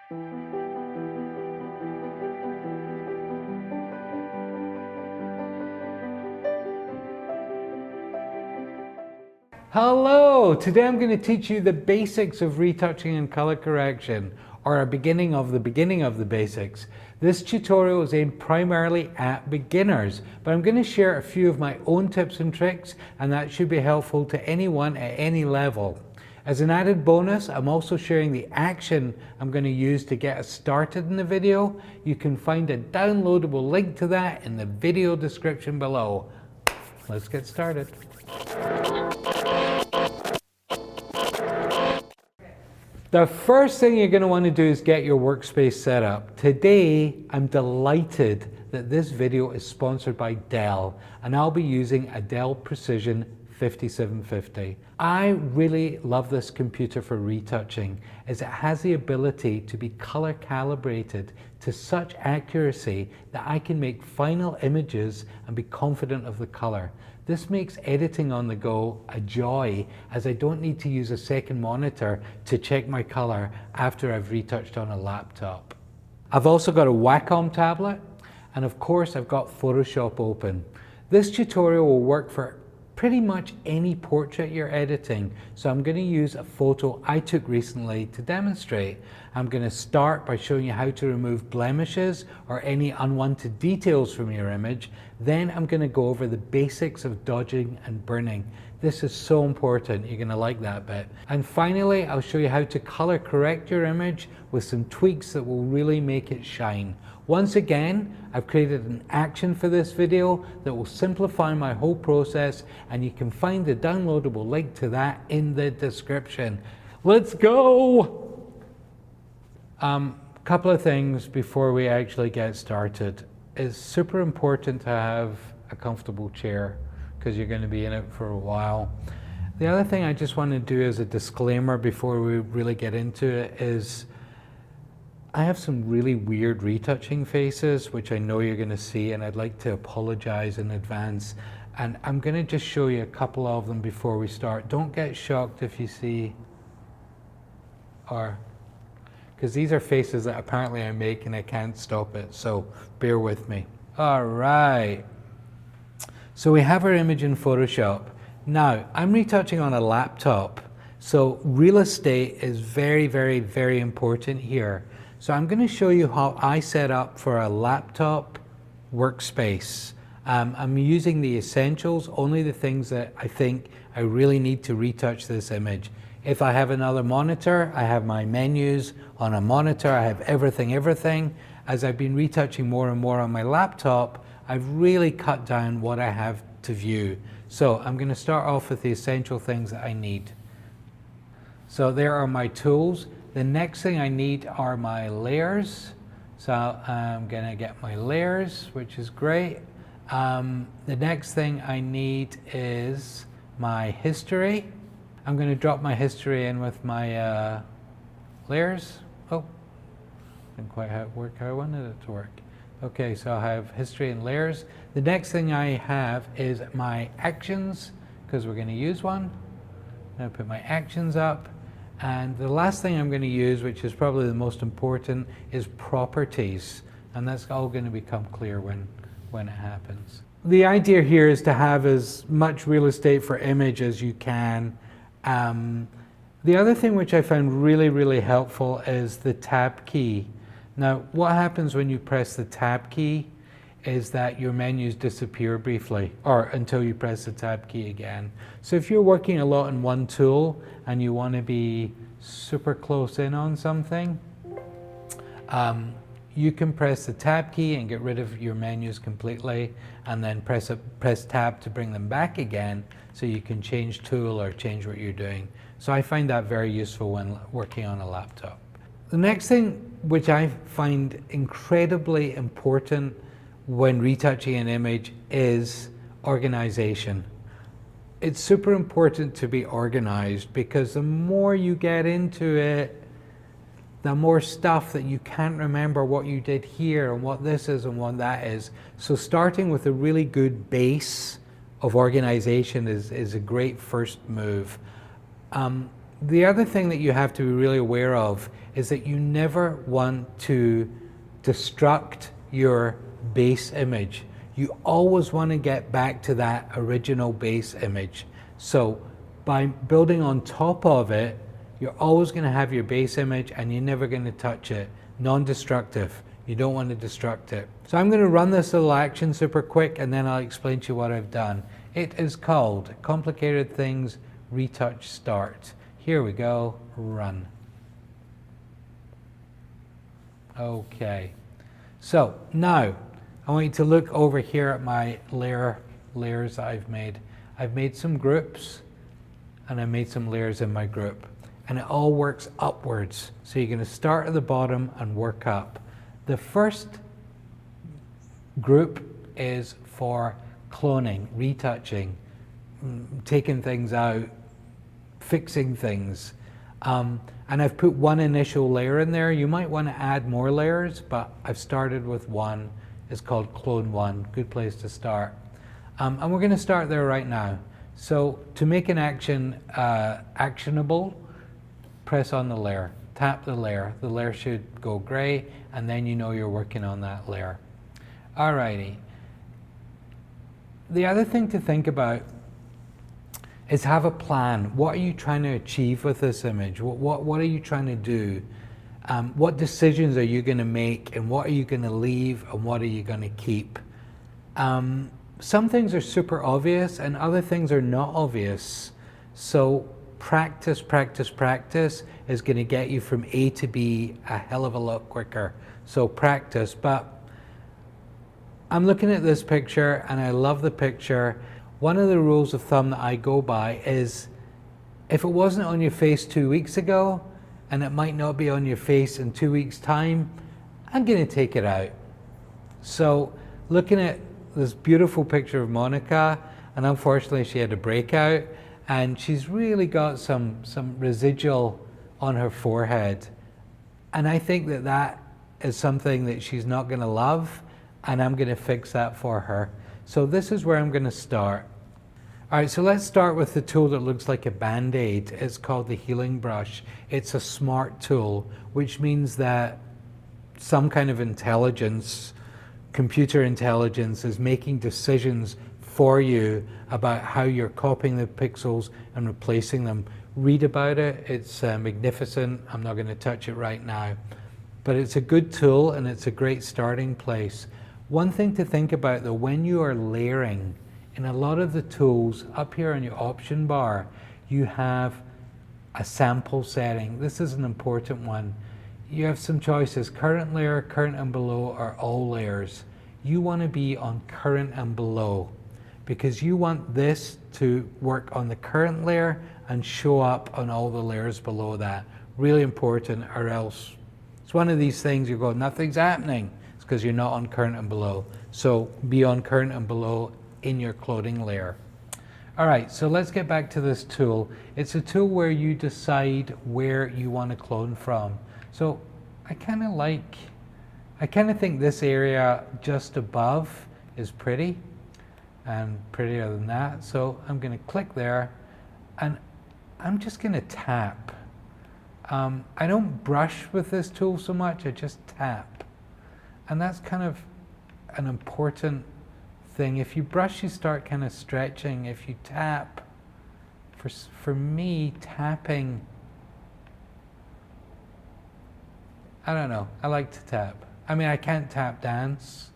Hello! Today I'm going to teach you the basics of retouching and color correction, or a beginning of the basics. This tutorial is aimed primarily at beginners, but I'm going to share a few of my own tips and tricks, and that should be helpful to anyone at any level. As an added bonus, I'm also sharing the action I'm going to use to get us started in the video. You can find a downloadable link to that in the video description below. Let's get started. The first thing you're going to want to do is get your workspace set up. Today, I'm delighted that this video is sponsored by Dell, and I'll be using a Dell Precision 5750. I really love this computer for retouching, as it has the ability to be color calibrated to such accuracy that I can make final images and be confident of the color. This makes editing on the go a joy, as I don't need to use a second monitor to check my color after I've retouched on a laptop. I've also got a Wacom tablet, and of course I've got Photoshop open. This tutorial will work for pretty much any portrait you're editing, so I'm going to use a photo I took recently to demonstrate. I'm going to start by showing you how to remove blemishes or any unwanted details from your image. Then I'm going to go over the basics of dodging and burning. This is so important, you're going to like that bit. And finally, I'll show you how to color correct your image with some tweaks that will really make it shine. Once again, I've created an action for this video that will simplify my whole process, and you can find the downloadable link to that in the description. Let's go! Couple of things before we actually get started. It's super important to have a comfortable chair because you're going to be in it for a while. The other thing I just want to do as a disclaimer before we really get into it is I have some really weird retouching faces, which I know you're going to see, and I'd like to apologize in advance. And I'm going to just show you a couple of them before we start. Don't get shocked if you see, because these are faces that apparently I make and I can't stop it, so bear with me. All right. So we have our image in Photoshop. Now, I'm retouching on a laptop, so real estate is very, very, very important here. So I'm going to show you how I set up for a laptop workspace. I'm using the essentials, only the things that I think I really need to retouch this image. If I have another monitor, I have my menus on a monitor, I have everything. As I've been retouching more and more on my laptop, I've really cut down what I have to view. So I'm going to start off with the essential things that I need. So there are my tools. The next thing I need are my layers. So I'm going to get my layers, which is great. The next thing I need is my history. I'm going to drop my history in with my layers. Oh, didn't quite work how I wanted it to work. Okay, so I have history and layers. The next thing I have is my actions, because we're going to use one. I'm going to put my actions up. And the last thing I'm going to use, which is probably the most important, is properties. And that's all going to become clear when it happens. The idea here is to have as much real estate for image as you can. The other thing which I found really, really helpful is the tab key. Now, what happens when you press the tab key is that your menus disappear briefly, or until you press the tab key again. So if you're working a lot in one tool and you want to be super close in on something, you can press the tab key and get rid of your menus completely, and then press tab to bring them back again, so you can change tool or change what you're doing. So I find that very useful when working on a laptop. The next thing which I find incredibly important when retouching an image is organization. It's super important to be organized, because the more you get into it, the more stuff that you can't remember what you did here and what this is and what that is. So starting with a really good base of organization is a great first move. The other thing that you have to be really aware of is that you never want to destruct your base image. You always want to get back to that original base image. So by building on top of it, you're always going to have your base image and you're never going to touch it. Non-destructive. You don't want to destruct it. So I'm going to run this little action super quick and then I'll explain to you what I've done. It is called Complicated Things Retouch Start. Here we go, run. Okay, so now I want you to look over here at my layers that I've made. I've made some groups and I made some layers in my group, and it all works upwards. So you're going to start at the bottom and work up. The first group is for cloning, retouching, taking things out, fixing things. And I've put one initial layer in there. You might want to add more layers, but I've started with one. It's called Clone 1. Good place to start. And we're going to start there right now. So to make an action actionable, press on the layer. Tap the layer. The layer should go gray, and then you know you're working on that layer. Alrighty. The other thing to think about is have a plan. What are you trying to achieve with this image? What are you trying to do? What decisions are you going to make, and what are you going to leave, and what are you going to keep? Some things are super obvious and other things are not obvious. So practice, practice, practice is going to get you from A to B a hell of a lot quicker. So practice. But I'm looking at this picture and I love the picture. One of the rules of thumb that I go by is if it wasn't on your face 2 weeks ago and it might not be on your face in 2 weeks' time, I'm going to take it out. So looking at this beautiful picture of Monica, and unfortunately she had a breakout and she's really got some residual on her forehead. And I think that that is something that she's not going to love, and I'm going to fix that for her. So this is where I'm going to start. All right, so let's start with the tool that looks like a Band-Aid. It's called the healing brush. It's a smart tool, which means that some kind of intelligence, computer intelligence, is making decisions for you about how you're copying the pixels and replacing them. Read about it. It's magnificent. I'm not going to touch it right now. But it's a good tool and it's a great starting place. One thing to think about though, when you are layering, in a lot of the tools up here on your option bar, you have a sample setting. This is an important one. You have some choices: current layer, current and below, or all layers. You want to be on current and below because you want this to work on the current layer and show up on all the layers below that. Really important, or else it's one of these things you go, nothing's happening. It's because you're not on current and below. So be on current and below in your clothing layer. All right, so let's get back to this tool. It's a tool where you decide where you want to clone from. So I kind of think this area just above is pretty and prettier than that. So I'm going to click there and I'm just going to tap. I don't brush with this tool so much, I just tap. And that's kind of an important thing. If you brush, you start kind of stretching. If you tap, for me, tapping, I don't know, I like to tap. I mean, I can't tap dance.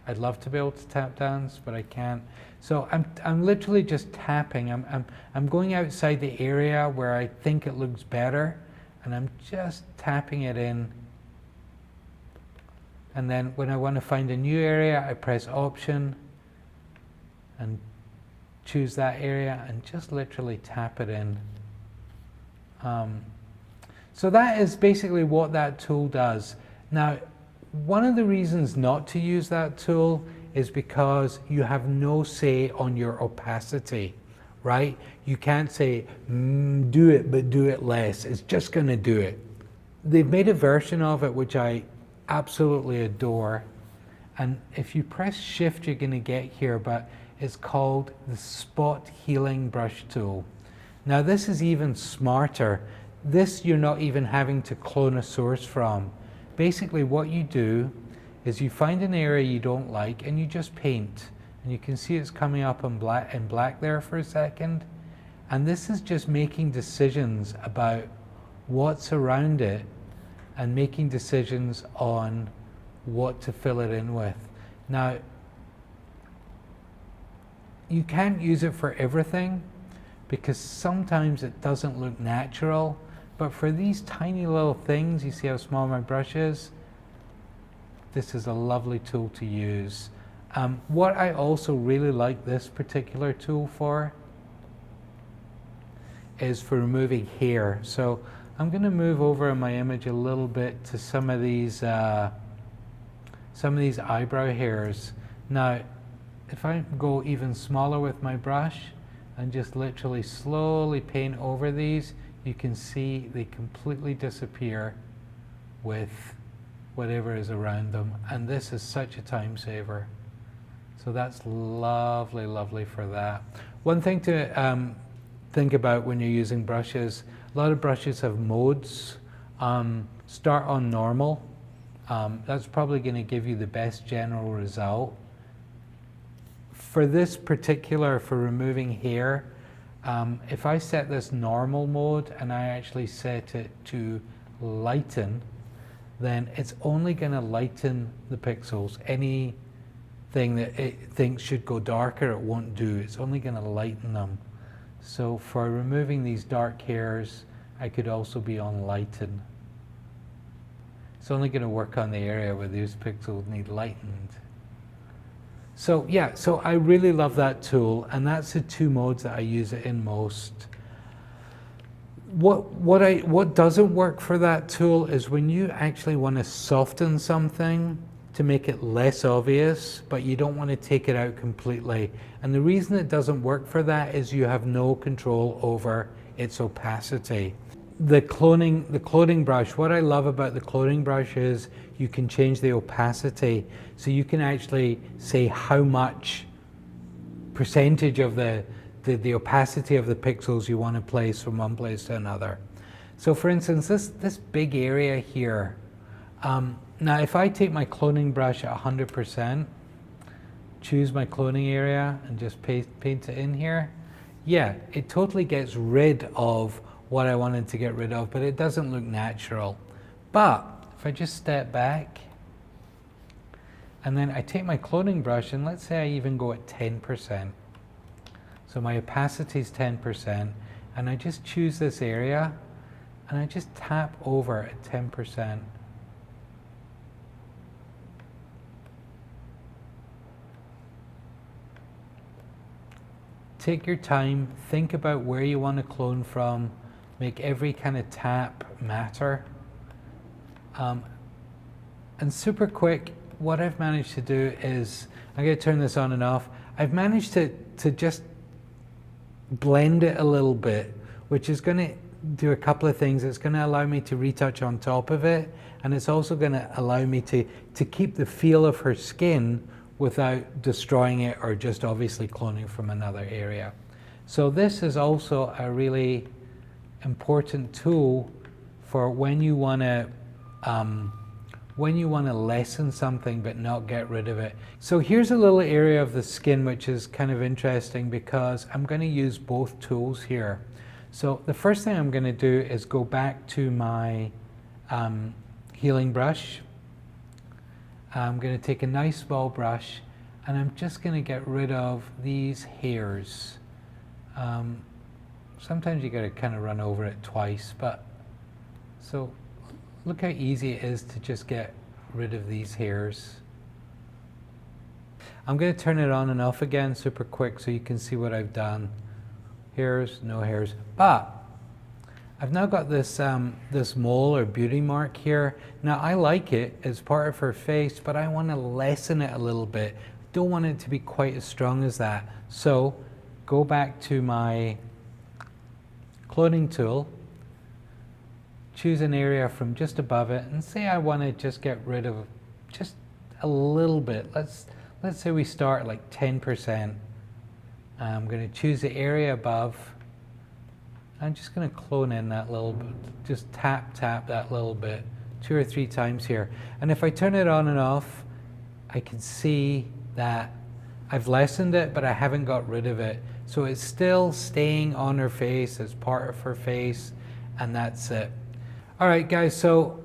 I'd love to be able to tap dance, but I can't. So I'm literally just tapping. I'm going outside the area where I think it looks better, and I'm just tapping it in. And then when I want to find a new area, I press Option and choose that area and just literally tap it in. So that is basically what that tool does. Now, one of the reasons not to use that tool is because you have no say on your opacity, right? You can't say, do it, but do it less. It's just going to do it. They've made a version of it which I absolutely adore. And if you press Shift, you're going to get here, but it's called the Spot Healing Brush Tool. Now this is even smarter. This you're not even having to clone a source from. Basically what you do is you find an area you don't like and you just paint. And you can see it's coming up in black there for a second. And this is just making decisions about what's around it and making decisions on what to fill it in with. Now, you can't use it for everything because sometimes it doesn't look natural, but for these tiny little things, you see how small my brush is? This is a lovely tool to use. What I also really like this particular tool for is for removing hair. So I'm going to move over in my image a little bit to some of these eyebrow hairs. Now, if I go even smaller with my brush and just literally slowly paint over these, you can see they completely disappear with whatever is around them. And this is such a time saver. So that's lovely, lovely for that. One thing to think about when you're using brushes, a lot of brushes have modes. Start on normal. That's probably going to give you the best general result. For this particular, for removing hair, if I set this normal mode and I actually set it to lighten, then it's only going to lighten the pixels. Anything that it thinks should go darker, it won't do. It's only going to lighten them. So for removing these dark hairs, I could also be on lighten. It's only going to work on the area where these pixels need lightened. So yeah, so I really love that tool, and that's the two modes that I use it in most. What doesn't work for that tool is when you actually want to soften something to make it less obvious, but you don't want to take it out completely. And the reason it doesn't work for that is you have no control over its opacity. The cloning brush, what I love about the cloning brush is you can change the opacity. So you can actually say how much percentage of the opacity of the pixels you want to place from one place to another. So for instance, this big area here, now if I take my cloning brush at 100%, choose my cloning area and just paint it in here, yeah, it totally gets rid of what I wanted to get rid of, but it doesn't look natural. But if I just step back and then I take my cloning brush and let's say I even go at 10%. So my opacity is 10%, and I just choose this area and I just tap over at 10%. Take your time, think about where you want to clone from, make every kind of tap matter. And super quick, what I've managed to do is, I'm going to turn this on and off, I've managed to just blend it a little bit, which is going to do a couple of things. It's going to allow me to retouch on top of it, and it's also going to allow me to keep the feel of her skin without destroying it or just obviously cloning from another area. So this is also a really important tool for when you want to lessen something but not get rid of it. So here's a little area of the skin which is kind of interesting because I'm going to use both tools here. So the first thing I'm going to do is go back to my healing brush. I'm going to take a nice small brush and I'm just going to get rid of these hairs. Sometimes you got to kind of run over it twice, but so look how easy it is to just get rid of these hairs. I'm going to turn it on and off again super quick so you can see what I've done. Hairs, no hairs, but I've now got this this mole or beauty mark here. Now I like it as part of her face, but I want to lessen it a little bit. Don't want it to be quite as strong as that. So go back to my cloning tool, choose an area from just above it, and say I want to just get rid of just a little bit. Let's say we start at like 10%. I'm going to choose the area above I'm just going to clone in that little bit, just tap that little bit 2 or 3 times here. And if I turn it on and off, I can see that I've lessened it, but I haven't got rid of it. So it's still staying on her face, it's part of her face, and that's it. All right, guys, so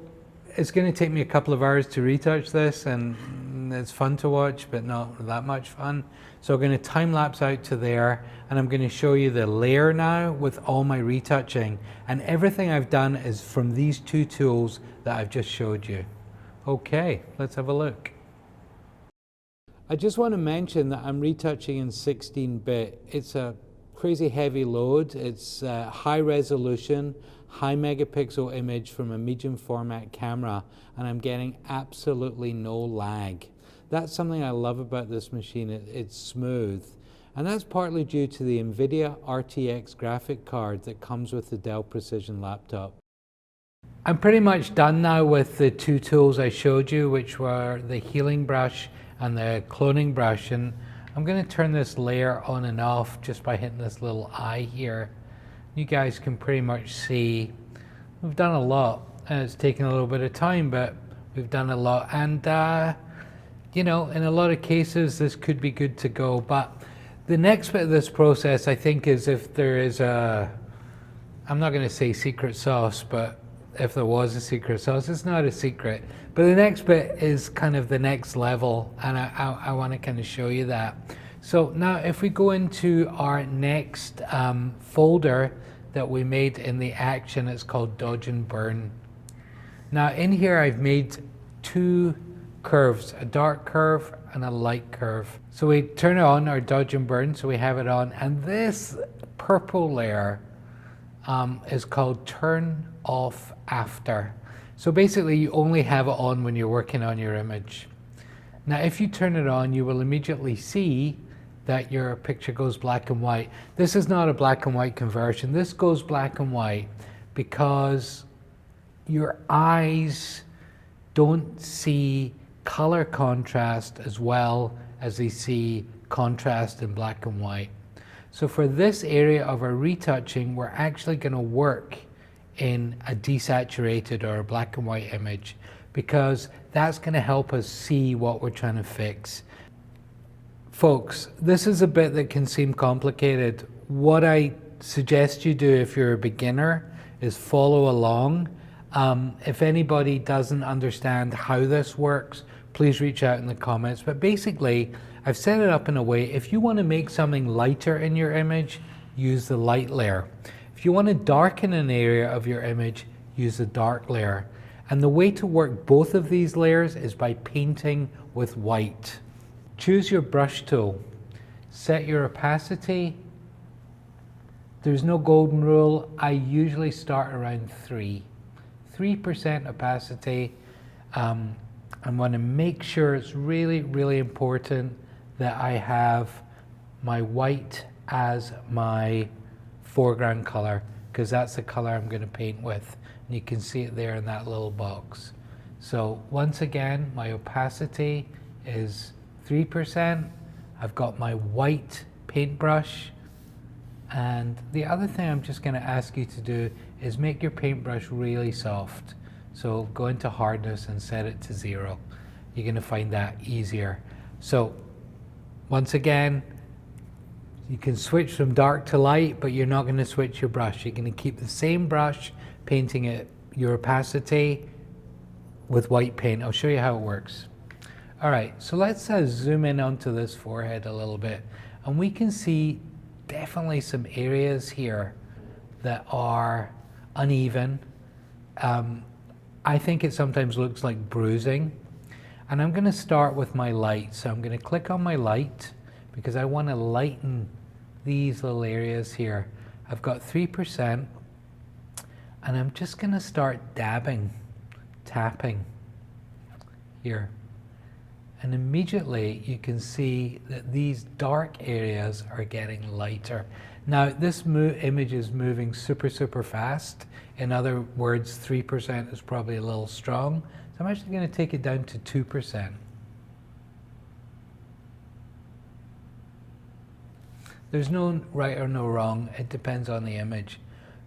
it's going to take me a couple of hours to retouch this, and it's fun to watch, but not that much fun. So I'm going to time lapse out to there, and I'm going to show you the layer now with all my retouching. And everything I've done is from these 2 tools that I've just showed you. Okay, let's have a look. I just want to mention that I'm retouching in 16-bit. It's a crazy heavy load. It's high resolution, high megapixel image from a medium format camera, and I'm getting absolutely no lag. That's something I love about this machine. It's smooth, and that's partly due to the NVIDIA RTX graphic card that comes with the Dell Precision laptop. I'm pretty much done now with the 2 tools I showed you, which were the healing brush and the cloning brush, and I'm going to turn this layer on and off just by hitting this little eye here. You guys can pretty much see we've done a lot, and it's taken a little bit of time, but we've done a lot, and you know, in a lot of cases this could be good to go. But the next bit of this process, I think, is if there is a, I'm not going to say secret sauce, but if there was a secret sauce, it's not a secret. But the next bit is kind of the next level, and I want to kind of show you that. So now if we go into our next folder that we made in the action, it's called Dodge and Burn. Now in here I've made 2 curves, a dark curve and a light curve. So we turn it on, our Dodge and Burn, so we have it on, and this purple layer is called Turn Off After. So basically you only have it on when you're working on your image. Now if you turn it on, you will immediately see that your picture goes black and white. This is not a black and white conversion. This goes black and white because your eyes don't see color contrast as well as they see contrast in black and white. So for this area of our retouching, we're actually going to work in a desaturated or a black and white image, because that's going to help us see what we're trying to fix. Folks, this is a bit that can seem complicated. What I suggest you do if you're a beginner is follow along. If anybody doesn't understand how this works, please reach out in the comments. But basically, I've set it up in a way, if you want to make something lighter in your image, use the light layer. If you want to darken an area of your image, use the dark layer. And the way to work both of these layers is by painting with white. Choose your brush tool. Set your opacity. There's no golden rule. I usually start around 3% opacity. I want to make sure, it's really, really important that I have my white as my foreground color, because that's the color I'm going to paint with. And you can see it there in that little box. So once again, my opacity is 3%. I've got my white paintbrush. And the other thing I'm just going to ask you to do is make your paintbrush really soft. So go into hardness and set it to 0. You're going to find that easier. So once again, you can switch from dark to light, but you're not going to switch your brush. You're going to keep the same brush, painting it, your opacity, with white paint. I'll show you how it works. All right, so let's zoom in onto this forehead a little bit, and we can see definitely some areas here that are uneven. I think it sometimes looks like bruising. And I'm going to start with my light. So I'm going to click on my light because I want to lighten these little areas here. I've got 3%, and I'm just going to start dabbing, tapping here. And immediately you can see that these dark areas are getting lighter. Now this image is moving super, super fast. In other words, 3% is probably a little strong. So I'm actually going to take it down to 2%. There's no right or no wrong. It depends on the image.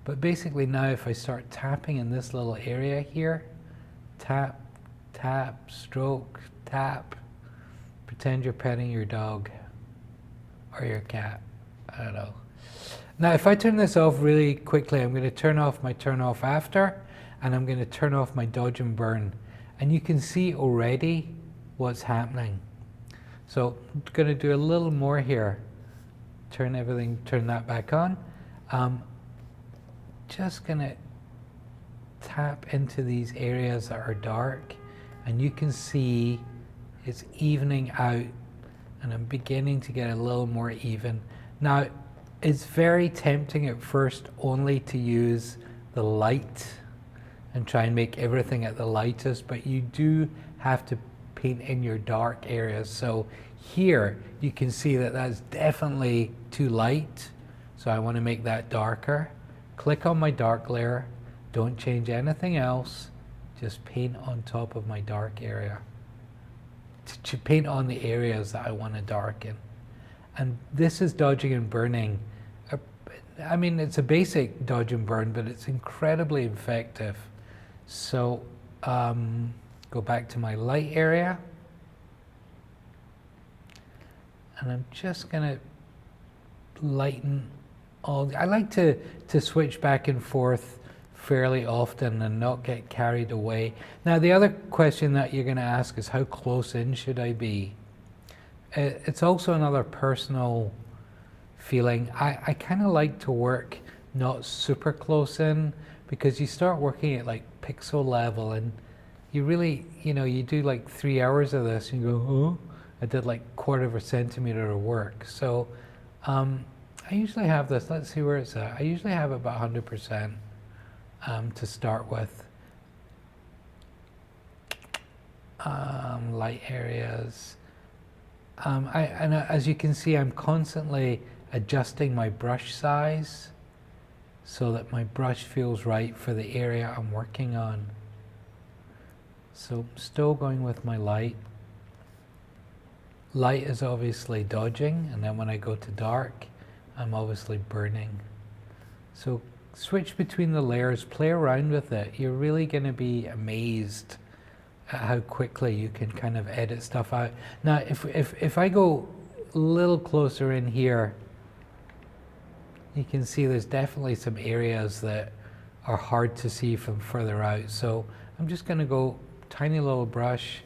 But basically now if I start tapping in this little area here, tap, tap, stroke, tap, pretend you're petting your dog or your cat, I don't know. Now if I turn this off really quickly, I'm going to turn off my turn off after, and I'm going to turn off my dodge and burn. And you can see already what's happening. So I'm going to do a little more here. Turn that back on. Just going to tap into these areas that are dark, and you can see it's evening out, and I'm beginning to get a little more even. Now, it's very tempting at first only to use the light and try and make everything at the lightest, but you do have to paint in your dark areas. So here you can see that that's definitely too light, so I want to make that darker. Click on my dark layer, don't change anything else, just paint on top of my dark area. To paint on the areas that I want to darken. And this is dodging and burning. I mean, it's a basic dodge and burn, but it's incredibly effective. So go back to my light area, and I'm just going to lighten all. I like to switch back and forth fairly often and not get carried away. Now the other question that you're going to ask is, how close in should I be? It's also another personal feeling. I kind of like to work not super close in, because you start working at like pixel level, and you really, you do like 3 hours of this and you go, oh, I did like 1/4 centimeter of work. So I usually have this, let's see where it's at. I usually have about 100% to start with. Light areas. And as you can see, I'm constantly adjusting my brush size so that my brush feels right for the area I'm working on. So still going with my light. Light is obviously dodging, and then when I go to dark, I'm obviously burning. So switch between the layers, play around with it. You're really going to be amazed at how quickly you can kind of edit stuff out. Now, if I go a little closer in here, you can see there's definitely some areas that are hard to see from further out. So I'm just going to go tiny little brush.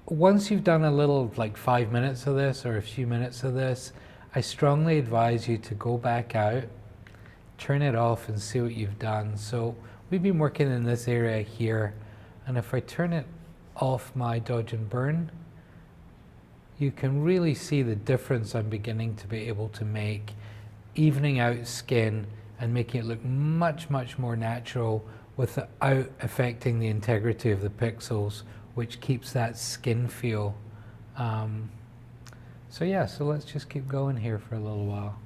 Once you've done a little, like 5 minutes of this or a few minutes of this, I strongly advise you to go back out, turn it off, and see what you've done. So we've been working in this area here, and if I turn it off my dodge and burn, you can really see the difference I'm beginning to be able to make, evening out skin and making it look much, much more natural without affecting the integrity of the pixels, which keeps that skin feel. So yeah, so let's just keep going here for a little while.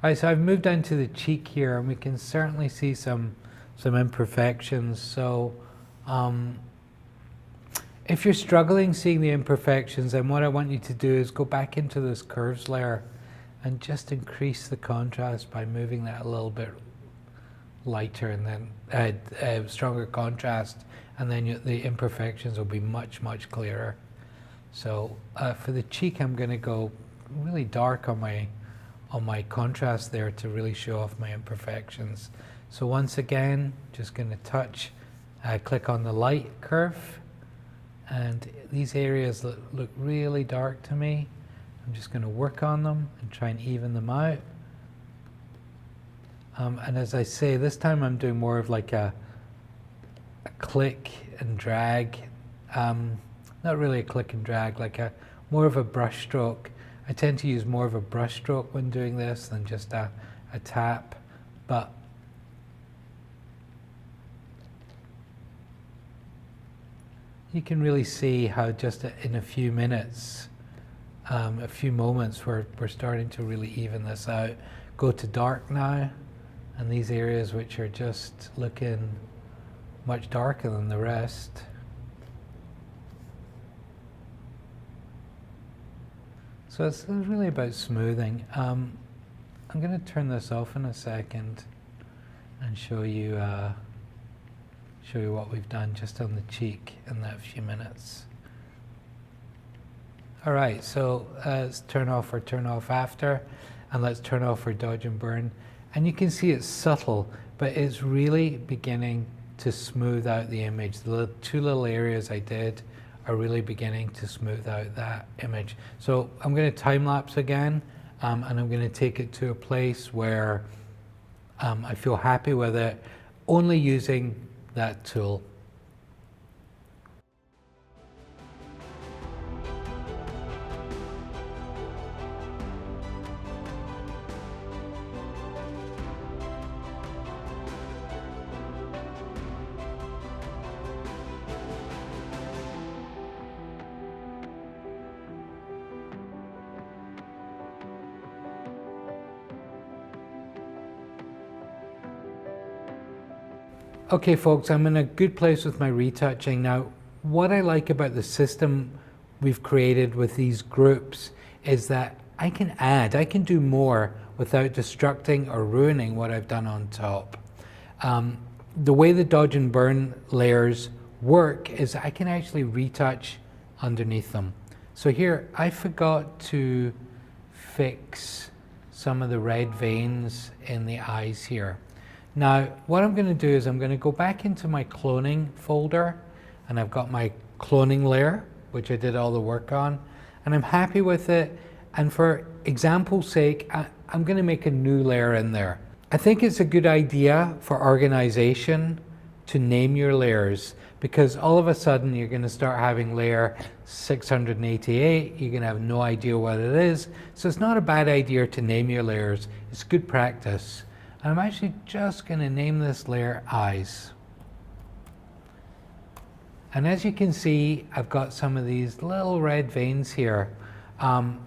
Alright, so I've moved down to the cheek here, and we can certainly see some imperfections. So if you're struggling seeing the imperfections, then what I want you to do is go back into this curves layer and just increase the contrast by moving that a little bit lighter, and then stronger contrast, and then the imperfections will be much, much clearer. So for the cheek, I'm going to go really dark on my contrast there to really show off my imperfections. So once again, just going to touch, click on the light curve, and these areas look really dark to me. I'm just going to work on them and try and even them out. And as I say, this time I'm doing more of like a click and drag. Not really a click and drag, like more of a brush stroke. I tend to use more of a brush stroke when doing this than just a tap, but you can really see how just in a few minutes a few moments, we're starting to really even this out. Go to dark now, and these areas which are just looking much darker than the rest. So it's really about smoothing. I'm going to turn this off in a second and show you what we've done just on the cheek in that few minutes. All right, so let's turn off or turn off after, and let's turn off our dodge and burn. And you can see it's subtle, but it's really beginning to smooth out the image. The two little areas I did are really beginning to smooth out that image. So I'm going to time lapse again, and I'm going to take it to a place where I feel happy with it, only using that tool. Okay folks, I'm in a good place with my retouching. Now, what I like about the system we've created with these groups is that I can do more without destructing or ruining what I've done on top. The way the dodge and burn layers work is I can actually retouch underneath them. So here, I forgot to fix some of the red veins in the eyes here. Now, what I'm going to do is I'm going to go back into my cloning folder, and I've got my cloning layer, which I did all the work on, and I'm happy with it. And for example's sake, I'm going to make a new layer in there. I think it's a good idea for organization to name your layers, because all of a sudden you're going to start having layer 688, you're going to have no idea what it is. So it's not a bad idea to name your layers. It's good practice. I'm actually just going to name this layer Eyes. And as you can see, I've got some of these little red veins here.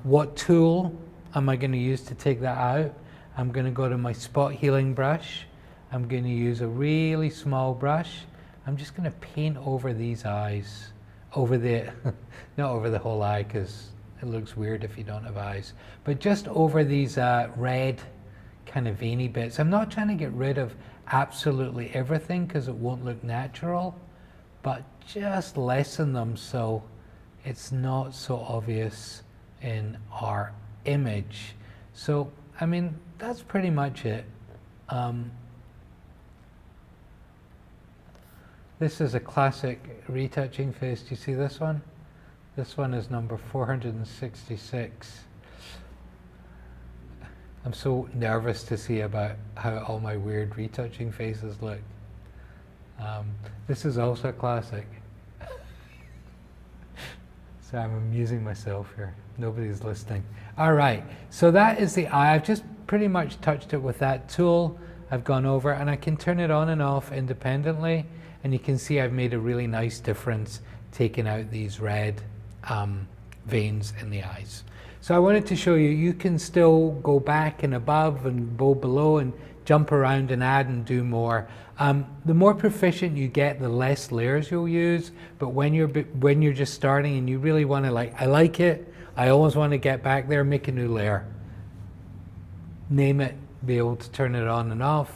What tool am I going to use to take that out? I'm going to go to my spot healing brush. I'm going to use a really small brush. I'm just going to paint over these eyes. Over the, not over the whole eye, because it looks weird if you don't have eyes. But just over these red kind of veiny bits. I'm not trying to get rid of absolutely everything because it won't look natural, but just lessen them so it's not so obvious in our image. So, I mean, that's pretty much it. This is a classic retouching face. Do you see this one? This one is number 466. I'm so nervous to see about how all my weird retouching faces look. This is also a classic. So I'm amusing myself here. Nobody's listening. All right, so that is the eye. I've just pretty much touched it with that tool. I've gone over and I can turn it on and off independently, and you can see I've made a really nice difference taking out these red veins in the eyes. So I wanted to show you, you can still go back and above and go below and jump around and add and do more. The more proficient you get, the less layers you'll use. But when you're just starting and you really want to, like, I like it, I always want to get back there, make a new layer. Name it, be able to turn it on and off,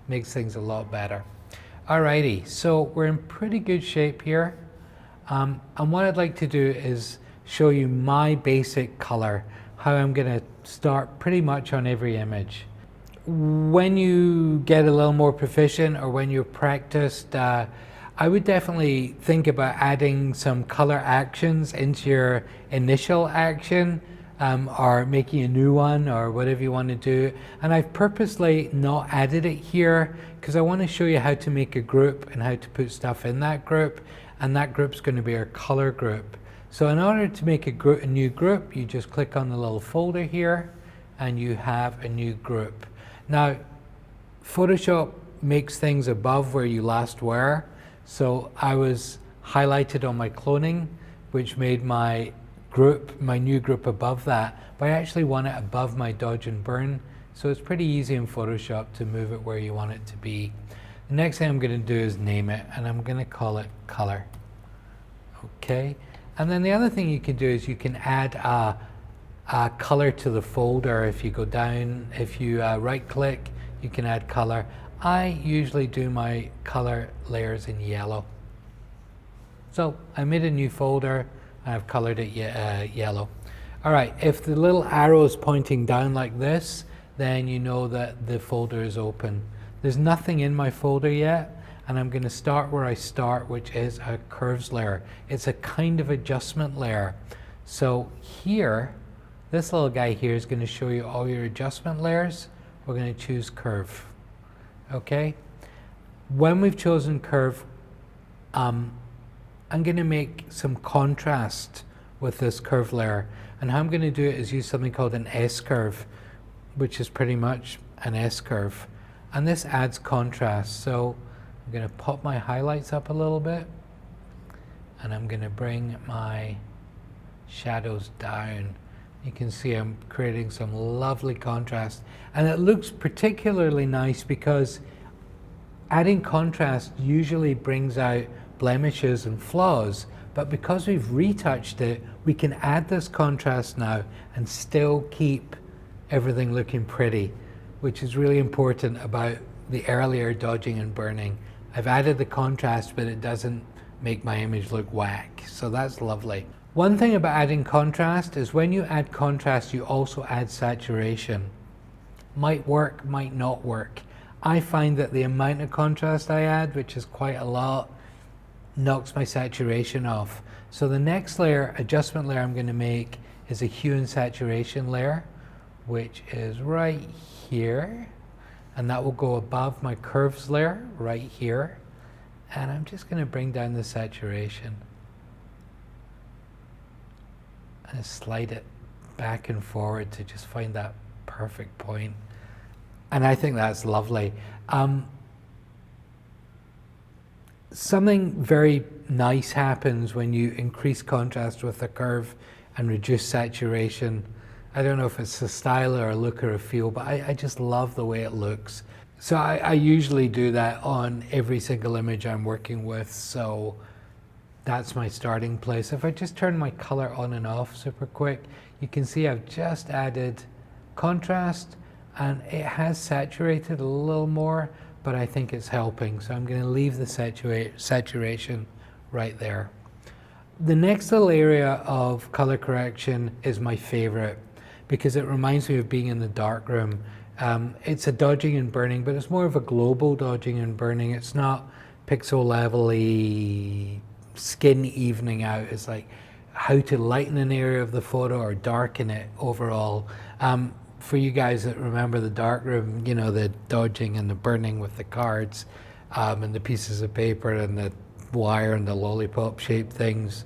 makes things a lot better. Alrighty, so we're in pretty good shape here. And what I'd like to do is show you my basic color, how I'm going to start pretty much on every image. When you get a little more proficient or when you're practiced, I would definitely think about adding some color actions into your initial action, or making a new one or whatever you want to do. And I've purposely not added it here because I want to show you how to make a group and how to put stuff in that group, and that group's going to be our color group. So in order to make a new group, you just click on the little folder here and you have a new group. Now, Photoshop makes things above where you last were. So I was highlighted on my cloning, which made my group, my new group above that, but I actually want it above my dodge and burn. So it's pretty easy in Photoshop to move it where you want it to be. The next thing I'm going to do is name it, and I'm going to call it color. Okay, and then the other thing you can do is you can add a color to the folder. If you go down, if you right click, you can add color. I usually do my color layers in yellow. So I made a new folder, and I've colored it yellow. All right, if the little arrow is pointing down like this, then you know that the folder is open. There's nothing in my folder yet, and I'm going to start where I start, which is a curves layer. It's a kind of adjustment layer. So here, this little guy here is going to show you all your adjustment layers. We're going to choose curve. Okay? When we've chosen curve, I'm going to make some contrast with this curve layer. And how I'm going to do it is use something called an S-curve, which is pretty much an S-curve. And this adds contrast. So I'm going to pop my highlights up a little bit. And I'm going to bring my shadows down. You can see I'm creating some lovely contrast. And it looks particularly nice because adding contrast usually brings out blemishes and flaws. But because we've retouched it, we can add this contrast now and still keep everything looking pretty, which is really important about the earlier dodging and burning. I've added the contrast, but it doesn't make my image look whack. So that's lovely. One thing about adding contrast is when you add contrast, you also add saturation. Might work, might not work. I find that the amount of contrast I add, which is quite a lot, knocks my saturation off. So the next layer, adjustment layer I'm going to make is a hue and saturation layer, which is right here, and that will go above my curves layer right here. And I'm just going to bring down the saturation and slide it back and forward to just find that perfect point. And I think that's lovely. Something very nice happens when you increase contrast with a curve and reduce saturation. I don't know if it's a style or a look or a feel, but I just love the way it looks. So I usually do that on every single image I'm working with, so that's my starting place. If I just turn my color on and off super quick, you can see I've just added contrast and it has saturated a little more, but I think it's helping. So I'm going to leave the saturation right there. The next little area of color correction is my favorite because it reminds me of being in the darkroom. It's a dodging and burning, but it's more of a global dodging and burning. It's not pixel level-y skin evening out. It's like how to lighten an area of the photo or darken it overall. For you guys that remember the darkroom, you know, the dodging and the burning with the cards and the pieces of paper and the wire and the lollipop shaped things.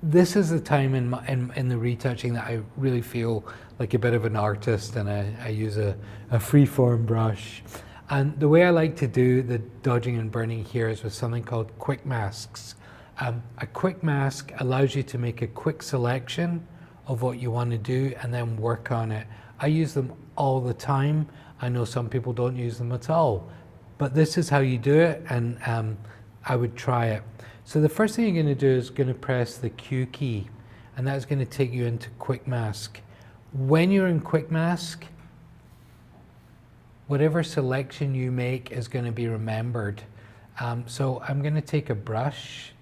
This is the time in the retouching that I really feel like a bit of an artist, and I use a freeform brush. And the way I like to do the dodging and burning here is with something called Quickmasks. A quick mask allows you to make a quick selection of what you want to do and then work on it. I use them all the time. I know some people don't use them at all, but this is how you do it, and I would try it. So the first thing you're going to do is going to press the Q key, and that's going to take you into Quickmask. When you're in Quickmask, whatever selection you make is going to be remembered. So I'm going to take a brush,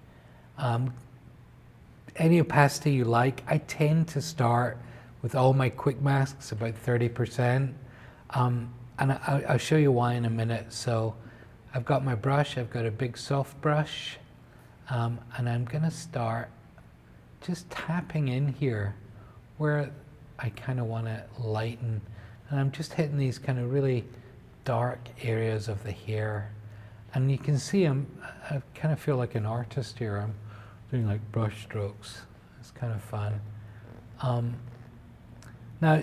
any opacity you like. I tend to start with all my Quickmasks about 30%, and I'll show you why in a minute. So I've got my brush, I've got a big soft brush, and I'm going to start just tapping in here where I kind of want to lighten, and I'm just hitting these kind of really dark areas of the hair. And you can see I kind of feel like an artist here. I'm doing like brush strokes. It's kind of fun. Now,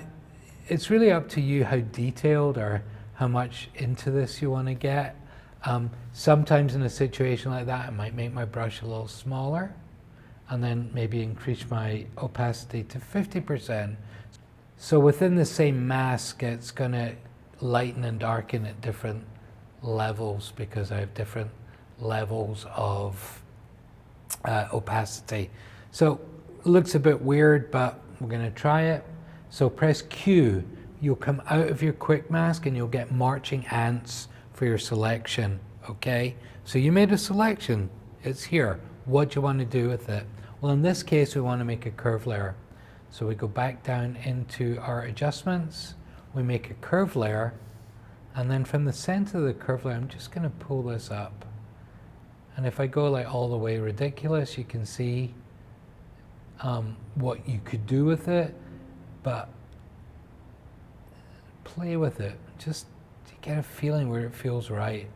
it's really up to you how detailed or how much into this you want to get. Sometimes in a situation like that, I might make my brush a little smaller. and then maybe increase my opacity to 50%. So within the same mask, it's going to lighten and darken at different levels because I have different levels of opacity. So it looks a bit weird, but we're going to try it. So press Q. You'll come out of your quick mask and you'll get marching ants for your selection. Okay, so you made a selection. It's here. What do you want to do with it? Well, in this case, we want to make a curve layer. So we go back down into our adjustments. We make a curve layer. And then from the center of the curve layer, I'm just going to pull this up. And if I go like all the way ridiculous, you can see what you could do with it. But play with it. Just to get a feeling where it feels right.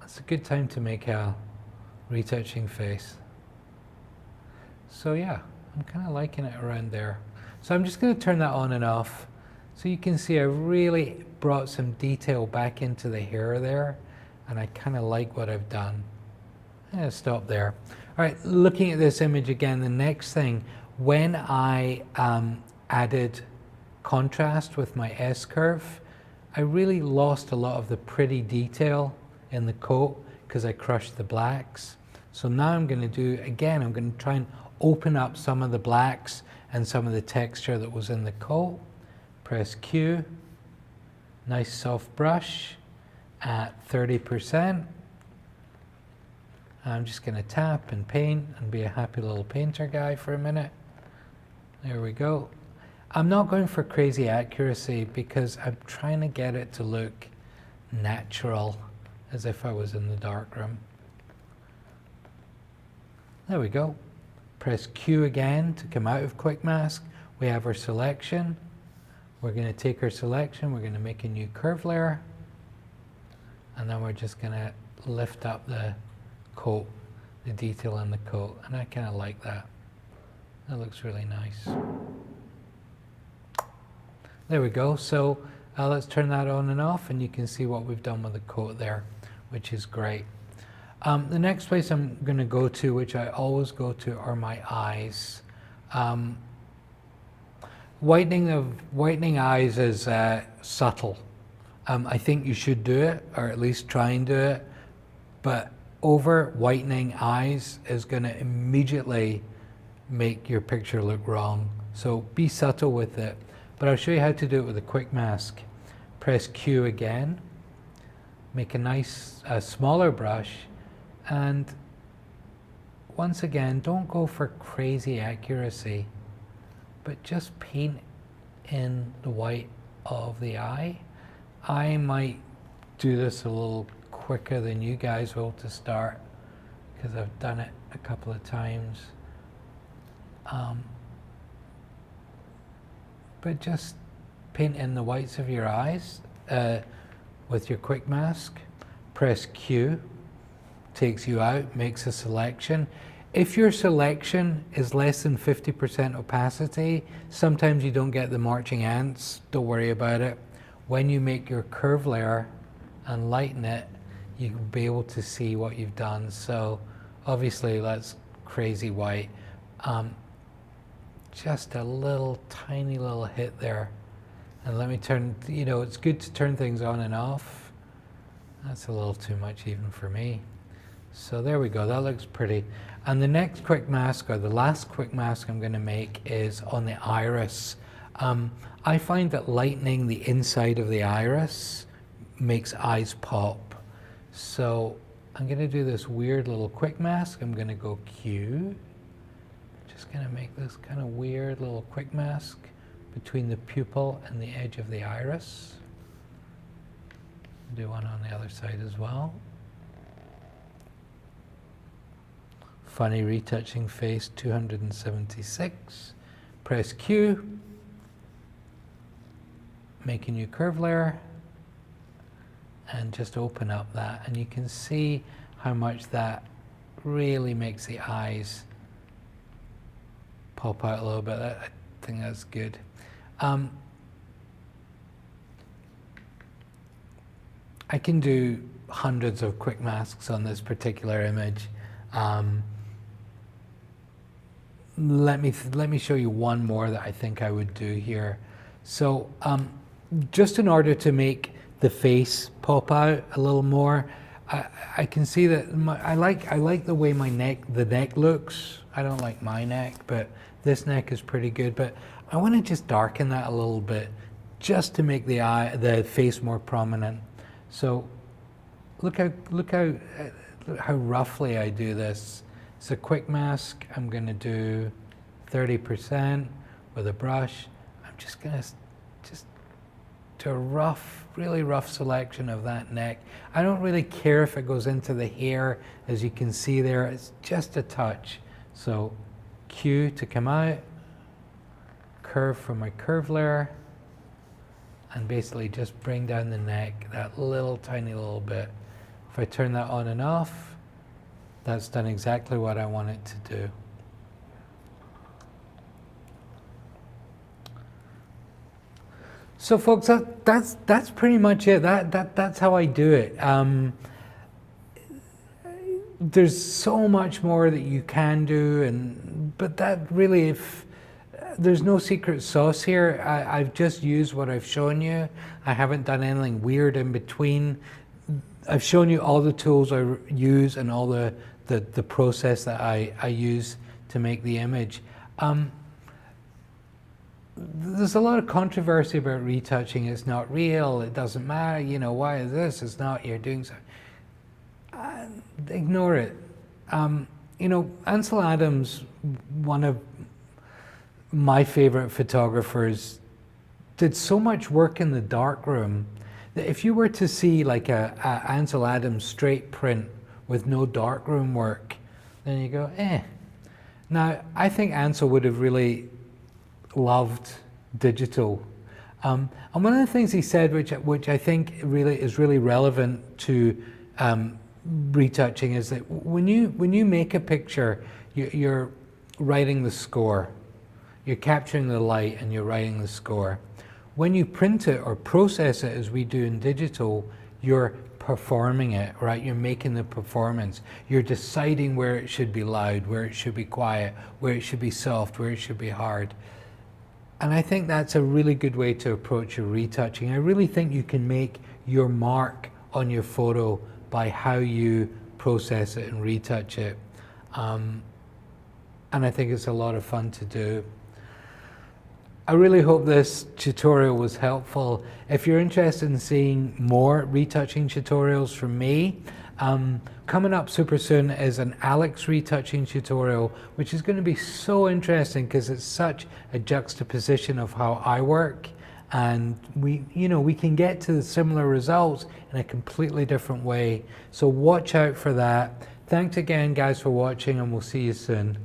It's a good time to make a retouching face. So yeah, I'm kind of liking it around there. So I'm just going to turn that on and off. So you can see I really brought some detail back into the hair there, and I kind of like what I've done. I'm going to stop there. All right, looking at this image again, the next thing, when I added contrast with my S-curve, I really lost a lot of the pretty detail in the coat because I crushed the blacks. So now I'm going to do, again, I'm going to try and open up some of the blacks and some of the texture that was in the coat. Press Q, nice soft brush at 30%. I'm just going to tap and paint and be a happy little painter guy for a minute. There we go. I'm not going for crazy accuracy because I'm trying to get it to look natural, as if I was in the darkroom. There we go. Press Q again to come out of Quick Mask. We have our selection. We're going to take our selection, we're going to make a new curve layer, and then we're just going to lift up the coat, the detail in the coat, and I kind of like that. That looks really nice. There we go. So let's turn that on and off, and you can see what we've done with the coat there, which is great. The next place I'm going to go to, which I always go to, are my eyes. Whitening eyes is subtle. I think you should do it, or at least try and do it, but over whitening eyes is going to immediately make your picture look wrong. So be subtle with it. But I'll show you how to do it with a quick mask. Press Q again, make a nice smaller brush, and once again, don't go for crazy accuracy, but just paint in the white of the eye. I might do this a little quicker than you guys will to start, because I've done it a couple of times. But just paint in the whites of your eyes with your quick mask. Press Q, takes you out, makes a selection. If your selection is less than 50% opacity, sometimes you don't get the marching ants. Don't worry about it. When you make your curve layer and lighten it, you can be able to see what you've done. So obviously that's crazy white. Just a little tiny little hit there. And let me turn, you know, it's good to turn things on and off. That's a little too much even for me. So there we go, that looks pretty. And the next quick mask, or the last quick mask I'm going to make, is on the iris. I find that lightening the inside of the iris makes eyes pop. So I'm going to do this weird little quick mask. I'm going to go Q. Just going to make this kind of weird little quick mask between the pupil and the edge of the iris. Do one on the other side as well. Funny retouching face 276. Press Q. Make a new curve layer. And just open up that. And you can see how much that really makes the eyes pop out a little bit. I think that's good. I can do hundreds of quick masks on this particular image. Let me show you one more that I think I would do here. So just in order to make the face pop out a little more, I can see that I like the way the neck looks. I don't like my neck, but this neck is pretty good. But I want to just darken that a little bit, just to make the face more prominent. So look how roughly I do this. It's a quick mask. I'm going to do 30% with a brush. I'm just going to do a really rough selection of that neck. I don't really care if it goes into the hair, as you can see there. It's just a touch. So Q to come out, curve for my curve layer, and basically just bring down the neck that tiny little bit. If I turn that on and off, that's done exactly what I want it to do. So folks, that's pretty much it. That's how I do it. There's so much more that you can do, but that really, if there's no secret sauce here. I've just used what I've shown you. I haven't done anything weird in between. I've shown you all the tools I use and all the process that I use to make the image. There's a lot of controversy about retouching. It's not real. It doesn't matter. You know, why is this? It's not. You're doing so. Ignore it. You know, Ansel Adams, one of my favorite photographers, did so much work in the darkroom that if you were to see like a Ansel Adams straight print with no darkroom work, then you go, eh. Now, I think Ansel would have really loved digital. And one of the things he said, which I think is really relevant to retouching, is that when you make a picture, you're writing the score. You're capturing the light and you're writing the score. When you print it or process it, as we do in digital, you're performing it, right? You're making the performance. You're deciding where it should be loud, where it should be quiet, where it should be soft, where it should be hard. And I think that's a really good way to approach your retouching. I really think you can make your mark on your photo by how you process it and retouch it. And I think it's a lot of fun to do. I really hope this tutorial was helpful. If you're interested in seeing more retouching tutorials from me, coming up super soon is an Alex retouching tutorial, which is going to be so interesting because it's such a juxtaposition of how I work, and we can get to similar results in a completely different way. So watch out for that. Thanks again, guys, for watching, and we'll see you soon.